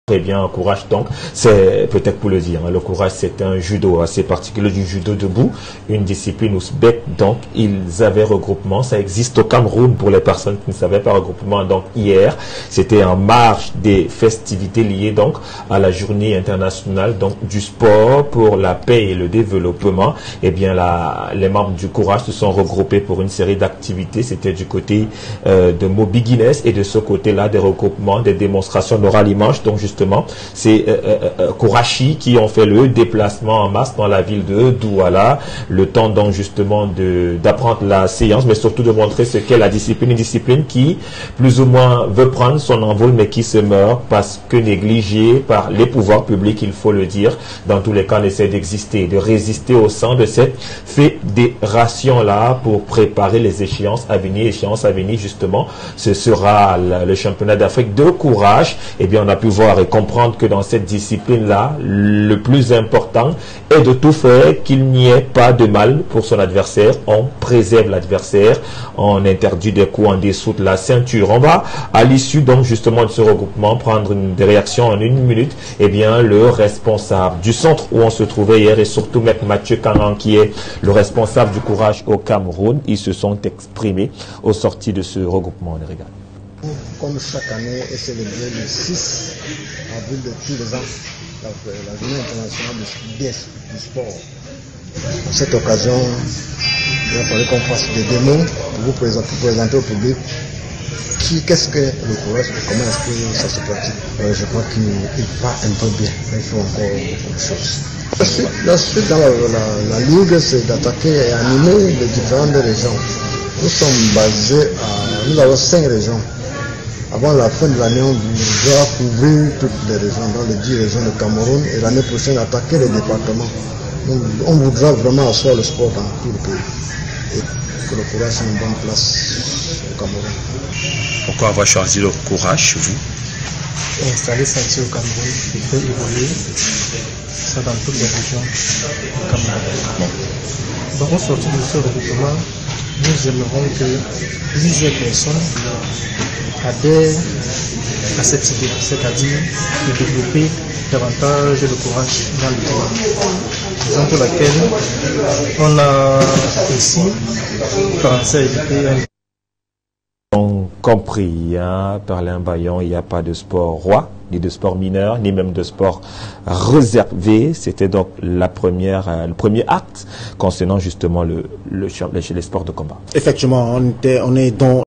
Très bien, courage donc, c'est peut-être pour le dire, hein, le courage c'est un judo assez particulier, du judo debout, une discipline ouzbek, donc ils avaient regroupement, ça existe au Cameroun pour les personnes qui ne savaient pas, regroupement donc hier, c'était en marge des festivités liées donc à la journée internationale donc du sport pour la paix et le développement. Eh bien les membres du courage se sont regroupés pour une série d'activités, c'était du côté de Moby Guinness et de ce côté-là des regroupements, des démonstrations de ralliement, donc justement c'est Kourachi qui ont fait le déplacement en masse dans la ville de Douala, le temps donc justement d'apprendre la séance, mais surtout de montrer ce qu'est la discipline, une discipline qui plus ou moins veut prendre son envol, mais qui se meurt parce que négligée par les pouvoirs publics, il faut le dire. Dans tous les cas, on essaie d'exister, de résister au sein de cette fédération-là pour préparer les échéances à venir. Justement, ce sera le championnat d'Afrique de courage. Eh bien, on a pu voir et comprendre que dans cette discipline-là, le plus important est de tout faire qu'il n'y ait pas de mal pour son adversaire. On préserve l'adversaire, on interdit des coups, on dessoute la ceinture. On va, à l'issue donc justement de ce regroupement, prendre des réactions en 1 minute. Eh bien, le responsable du centre où on se trouvait hier et surtout Maître Mathieu Kangan, qui est le responsable du courage au Cameroun, ils se sont exprimés au sorti de ce regroupement. On les regarde. Comme chaque année est célébrée le 6 avril de tous les ans, la journée internationale du sport. À cette occasion, il a fallu qu'on fasse des démos pour vous présenter au public qu'est-ce que le courage, comment est-ce que ça se pratique. Je crois qu'il va un peu bien, mais il faut encore beaucoup de choses. La suite dans la ligue, c'est d'attaquer et animer les différentes régions. Nous sommes basés nous avons 5 régions. Avant la fin de l'année, on voudra couvrir toutes les régions, dans les 10 régions du Cameroun, et l'année prochaine attaquer les départements. Donc, on voudra vraiment asseoir le sport dans tout le pays et que le courage ait une bonne place au Cameroun. Pourquoi avoir choisi le courage, vous? Installer ça ici au Cameroun, il faut évoluer ça dans toutes les régions du Cameroun. Donc, au sortir de ce regroupement, nous aimerons que plusieurs personnes adhèrent à cette idée, c'est-à-dire de développer davantage le courage dans le pays. Raison pour laquelle on a ici commencé à éduquer compris, hein, par l'Imbayon, il n'y a pas de sport roi, ni de sport mineur, ni même de sport réservé. C'était donc le premier acte concernant justement les sports de combat. Effectivement, on est dans